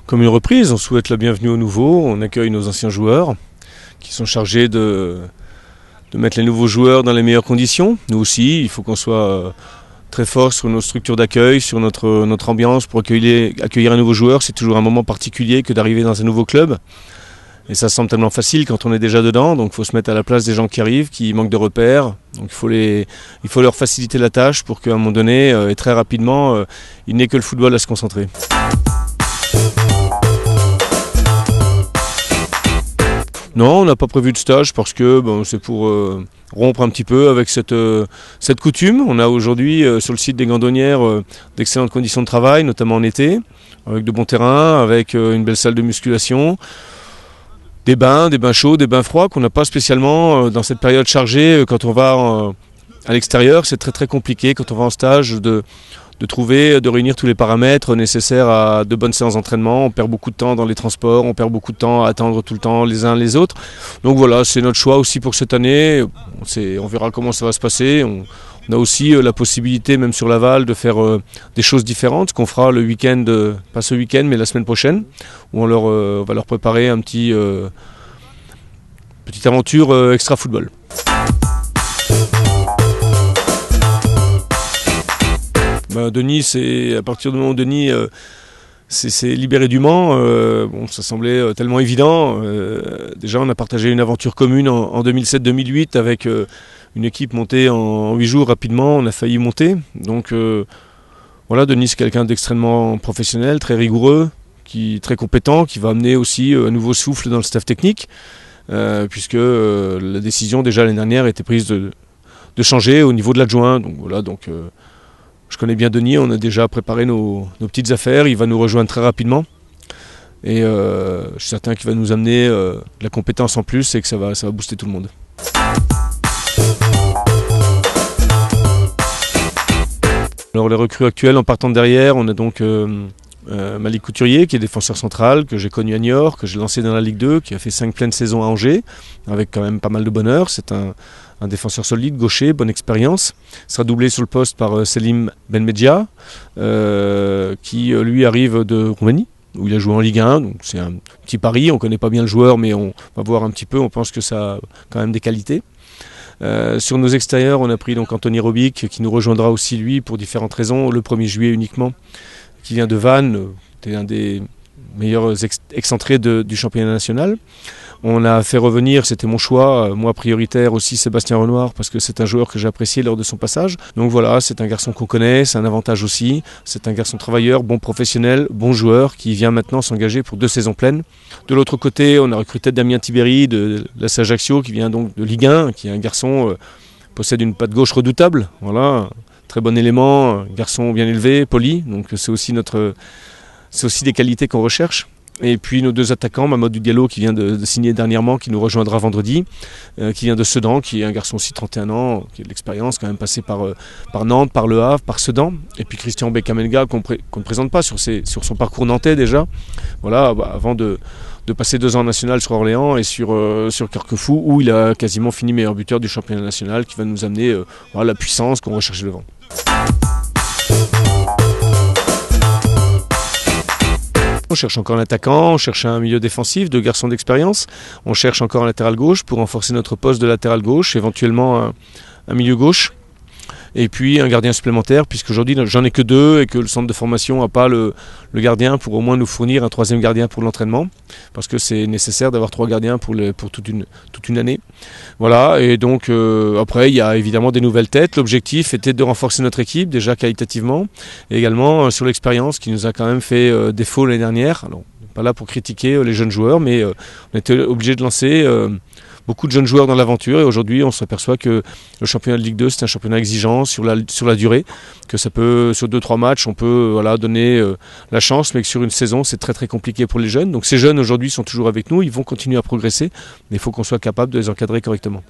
Comme une reprise, on souhaite la bienvenue aux nouveaux, on accueille nos anciens joueurs qui sont chargés de mettre les nouveaux joueurs dans les meilleures conditions. Nous aussi, il faut qu'on soit très fort sur nos structures d'accueil, sur notre ambiance pour accueillir un nouveau joueur. C'est toujours un moment particulier que d'arriver dans un nouveau club. Et ça semble tellement facile quand on est déjà dedans, donc il faut se mettre à la place des gens qui arrivent, qui manquent de repères. Donc il faut leur faciliter la tâche pour qu'à un moment donné, et très rapidement, il n'ait que le football à se concentrer. Non, on n'a pas prévu de stage parce que c'est pour rompre un petit peu avec cette coutume. On a aujourd'hui sur le site des Gandonnières d'excellentes conditions de travail, notamment en été, avec de bons terrains, avec une belle salle de musculation, des bains chauds, des bains froids qu'on n'a pas spécialement dans cette période chargée. Quand on va à l'extérieur, c'est très très compliqué quand on va en stage de réunir tous les paramètres nécessaires à de bonnes séances d'entraînement. On perd beaucoup de temps dans les transports, on perd beaucoup de temps à attendre tout le temps les uns les autres. Donc voilà, c'est notre choix aussi pour cette année. On verra comment ça va se passer. On a aussi la possibilité, même sur Laval, de faire des choses différentes, ce qu'on fera le week-end, pas ce week-end, mais la semaine prochaine, où on va leur préparer une petite aventure extra-football. Denis, à partir du moment où Denis s'est libéré du Mans, ça semblait tellement évident. Déjà, on a partagé une aventure commune en 2007-2008 avec une équipe montée en 8 jours rapidement. On a failli monter. Donc voilà, Denis, c'est quelqu'un d'extrêmement professionnel, très rigoureux, très compétent, qui va amener aussi un nouveau souffle dans le staff technique, puisque la décision déjà l'année dernière était prise de changer au niveau de l'adjoint. Donc voilà, je connais bien Denis, on a déjà préparé nos petites affaires, il va nous rejoindre très rapidement. Et je suis certain qu'il va nous amener de la compétence en plus et que ça va booster tout le monde. Alors les recrues actuelles en partant de derrière, on a donc Malik Couturier qui est défenseur central, que j'ai connu à Niort, que j'ai lancé dans la Ligue 2, qui a fait 5 pleines saisons à Angers, avec quand même pas mal de bonheur. C'est un défenseur solide, gaucher, bonne expérience. Il sera doublé sur le poste par Selim Benmedja, qui lui arrive de Roumanie, où il a joué en Ligue 1. Donc c'est un petit pari, on ne connaît pas bien le joueur, mais on va voir un petit peu, on pense que ça a quand même des qualités. Sur nos extérieurs, on a pris donc Anthony Robic, qui nous rejoindra aussi lui pour différentes raisons, le 1er juillet uniquement, qui vient de Vannes, qui est un des meilleurs excentrés du championnat national. On a fait revenir, c'était mon choix, moi prioritaire aussi, Sébastien Renoir, parce que c'est un joueur que j'ai apprécié lors de son passage. Donc voilà, c'est un garçon qu'on connaît, c'est un avantage aussi. C'est un garçon travailleur, bon professionnel, bon joueur, qui vient maintenant s'engager pour 2 saisons pleines. De l'autre côté, on a recruté Damien Tiberi de l'AS Ajaccio, qui vient donc de Ligue 1, qui est un garçon, possède une patte gauche redoutable. Voilà, très bon élément, garçon bien élevé, poli. Donc c'est aussi des qualités qu'on recherche. Et puis nos 2 attaquants, Mamadou Diallo qui vient de signer dernièrement, qui nous rejoindra vendredi, qui vient de Sedan, qui est un garçon aussi de 31 ans, qui a de l'expérience, quand même passé par Nantes, par Le Havre, par Sedan. Et puis Christian Bekamenga qu'on ne présente pas sur son parcours nantais déjà. Voilà, avant de passer 2 ans en national sur Orléans et sur Carquefou, où il a quasiment fini meilleur buteur du championnat national, qui va nous amener la puissance qu'on recherche devant. On cherche encore un attaquant, on cherche un milieu défensif, 2 garçons d'expérience. On cherche encore un latéral gauche pour renforcer notre poste de latéral gauche, éventuellement un milieu gauche. Et puis un gardien supplémentaire, puisqu'aujourd'hui j'en ai que 2 et que le centre de formation n'a pas le gardien pour au moins nous fournir un 3e gardien pour l'entraînement, parce que c'est nécessaire d'avoir 3 gardiens pour toute une année. Voilà, et donc après il y a évidemment des nouvelles têtes. L'objectif était de renforcer notre équipe déjà qualitativement, et également sur l'expérience qui nous a quand même fait défaut l'année dernière. Alors, on n'est pas là pour critiquer les jeunes joueurs, mais on était obligé de lancer beaucoup de jeunes joueurs dans l'aventure, et aujourd'hui on s'aperçoit que le championnat de Ligue 2 c'est un championnat exigeant sur la durée, que ça peut, sur 2-3 matchs on peut donner la chance, mais que sur une saison c'est très très compliqué pour les jeunes. Donc ces jeunes aujourd'hui sont toujours avec nous, ils vont continuer à progresser, mais il faut qu'on soit capable de les encadrer correctement.